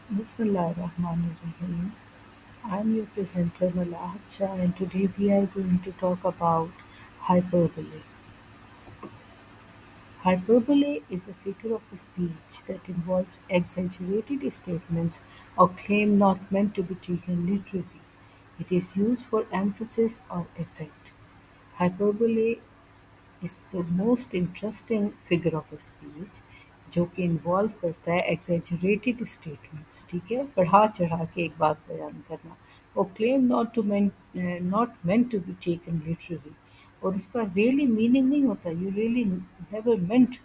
Bismillahirrahmanirrahim. I'm your presenter Malacha, and today we are going to talk about hyperbole. Hyperbole is a figure of speech that involves exaggerated statements or claim not meant to be taken literally. It is used for emphasis or effect. Hyperbole is the most interesting figure of speech जो कि involve करता है exaggerated statements ठीक है बढ़ा चढ़ा के एक बात बयान करना और claim not meant to be taken literally और उसका रियली मीनिंग नहीं होता you really never meant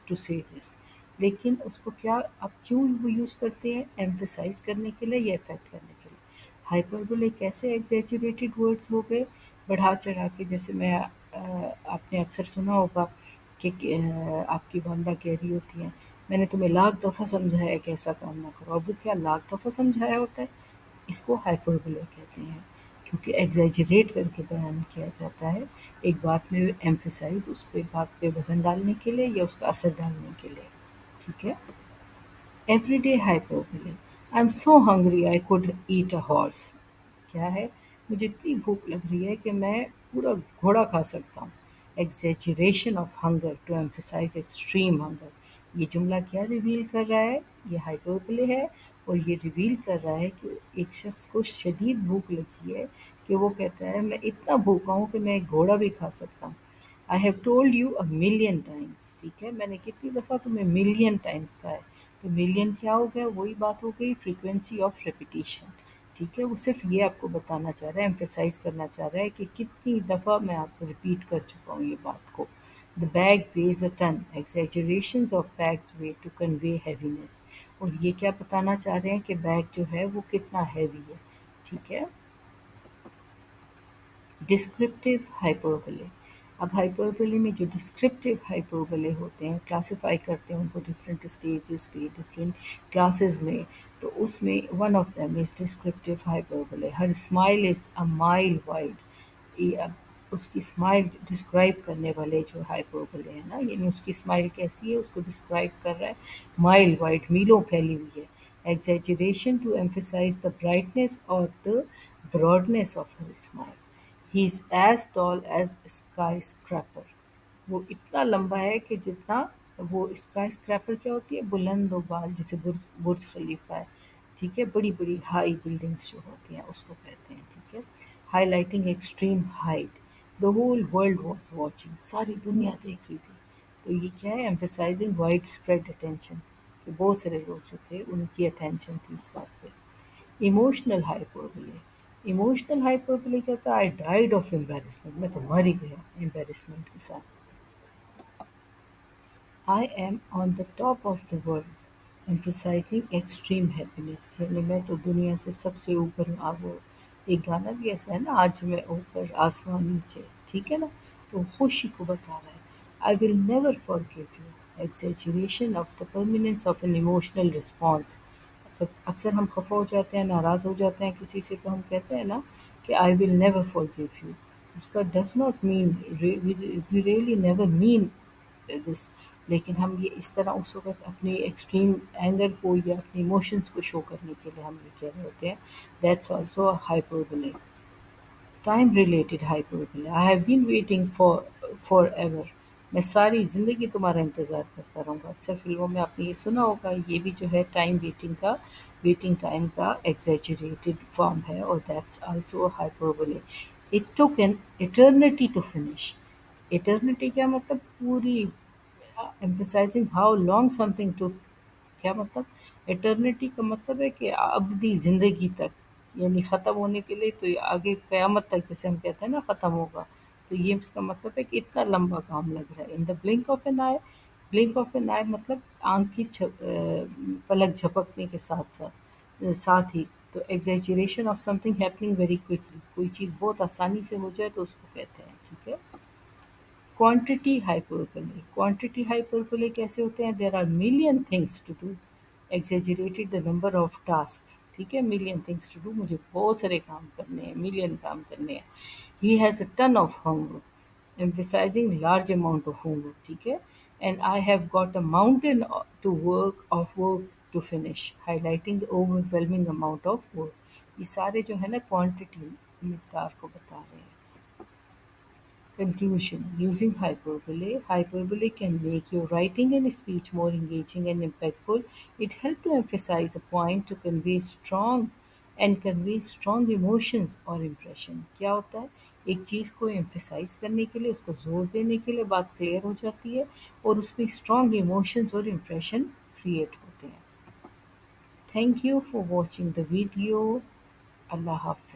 to say this लेकिन उसको क्या अब क्यों वो यूज़ करते हैं एम्फेसाइज करने के लिए या इफेक्ट करने के लिए हाइपरबोले कैसे एग्जैजरेटेड वर्ड्स हो गए बढ़ा चढ़ा के जैसे आपने अक्सर सुना होगा कि आपकी वालदा कह रही होती हैं मैंने तुम्हें लाख दफ़ा समझाया है कि ऐसा काम ना करो अब वो क्या लाख दफ़ा समझाया होता है इसको हाइपरबोले कहते हैं क्योंकि एग्जैजरेट करके बयान किया जाता है एक बात में एम्फेसाइज उस पे बात पे वज़न डालने के लिए या उसका असर डालने के लिए ठीक है everyday hyperbole I am so hungry I could eat a horse क्या है मुझे इतनी भूख लग रही है कि मैं पूरा घोड़ा खा सकता हूँ exaggeration of hunger to emphasize extreme hunger ये जुमला क्या रिवील कर रहा है ये हाइपरबोले है और ये रिवील कर रहा है कि एक शख्स को शदीद भूख लगी है कि वो कहता है मैं इतना भूखा हूँ कि मैं एक घोड़ा भी खा सकता हूँ I have told you a million times ठीक है मैंने कितनी दफ़ा तुम्हें मिलियन टाइम्स कहा है तो मिलियन क्या हो गया वही बात हो गई फ्रीक्वेंसी ऑफ रेपिटेशन ठीक है वो सिर्फ ये आपको बताना चाह रहा है एम्फेसाइज करना चाह रहा है कि कितनी दफ़ा मैं आपको रिपीट कर चुका हूँ ये बात को the bag weighs a ton exaggerations of bags way to convey heaviness और ये क्या बताना चाह रहे हैं कि बैग जो है वो कितना हैवी है ठीक है डिस्क्रिप्टिव हाइपरबोले अब हाइपरबोले में जो डिस्क्रिप्टिव हाइपरबोले होते हैं क्लासिफाई करते हैं उनको डिफरेंट स्टेजेस पे डिफरेंट क्लासेस में तो उसमें one of them is descriptive hyperbole her smile is a mile wide ये अब उसकी स्माइल डिस्क्राइब करने वाले जो हाइपरबोले है ना यानी उसकी स्माइल कैसी है उसको डिस्क्राइब कर रहा है माइल वाइड मीलों फैली हुई है exaggeration to emphasize the brightness or the broadness of her smile. He is as tall as skyscraper वो इतना लंबा है कि जितना वो स्काईस्क्रैपर क्या होती है बुलंद बाल जैसे बुर्ज बुर्ज खलीफा है ठीक है बड़ी बड़ी हाई बिल्डिंग्स जो होती हैं उसको कहते हैं ठीक है highlighting extreme height the whole world was watching सारी दुनिया देख रही थी तो ये क्या है एम्फेसाइजिंग वाइड स्प्रेड अटेंशन कि बहुत सारे लोग जो थे उनकी अटेंशन थी इस बात पे इमोशनल हाइपरबोले इमोशनल हाइपरबोले कहता है आई डाइड ऑफ एम्बेरसमेंट मैं तो मर ही गया एम्बेरसमेंट के साथ I am on the top of the world emphasizing extreme happiness यानी मैं तो दुनिया से सबसे ऊपर हूँ आप वो एक गाना भी ऐसा है ना आज मैं ऊपर आसमान नीचे ठीक है ना तो खुशी को बता रहा है आई will never forgive you exaggeration of the permanence of an emotional response अक्सर हम खफा हो जाते हैं नाराज़ हो जाते हैं किसी से तो हम कहते हैं ना कि I will never forgive you उसका does not mean we really never mean this लेकिन हम ये इस तरह उस वक़्त अपनी एक्सट्रीम एंगर को या अपने इमोशंस को शो करने के लिए हम ये कह रहे होते हैं that's also a hyperbole time related hyperbole I have been waiting forever मैं सारी ज़िंदगी तुम्हारा इंतज़ार करता रहूँगा अक्सर फ़िल्मों में आपने ये सुना होगा ये भी जो है वेटिंग टाइम का एग्ज़ैजरेटेड फॉर्म है और that's also hyperbole it took an eternity to finish eternity क्या मतलब पूरी emphasizing how long something took क्या मतलब इटर्निटी का मतलब है कि अबदी ज़िंदगी तक यानी ख़त्म होने के लिए तो ये आगे क़यामत तक जैसे हम कहते हैं ना ख़त्म होगा तो ये इसका मतलब है कि इतना लंबा काम लग रहा है in the blink of an eye मतलब आँख की पलक झपकने के साथ ही तो exaggeration of something happening very quickly कोई चीज़ बहुत आसानी से हो जाए तो उसको कहते हैं ठीक है क्वांटिटी हाइपरबोले कैसे होते हैं there are million things to do exaggerated the number of task ठीक है मिलियन थिंग्स टू डू मुझे बहुत सारे काम करने हैं मिलियन काम करने हैं he has a ton of homework emphasizing large amount of homework ठीक है and I have got a mountain to work of work to finish, highlighting the overwhelming amount of work. یہ سارے جو ہے نا کوانٹٹی مقدار کو بتا رہے ہیں. Conclusion: Using hyperbole. Hyperbole can make your writing and speech more engaging and impactful. It helps to emphasize a point to convey strong emotions or impression. کیا ہوتا ہے؟ ایک چیز کو ایمفیسائز کرنے کے لیے، اس کو زور دینے کے لیے بات کلیئر ہو جاتی ہے اور اس میں اسٹرانگ ایموشنز اور امپریشن کریٹ ہوتے ہیں. Thank you for watching the video. اللہ حافظ.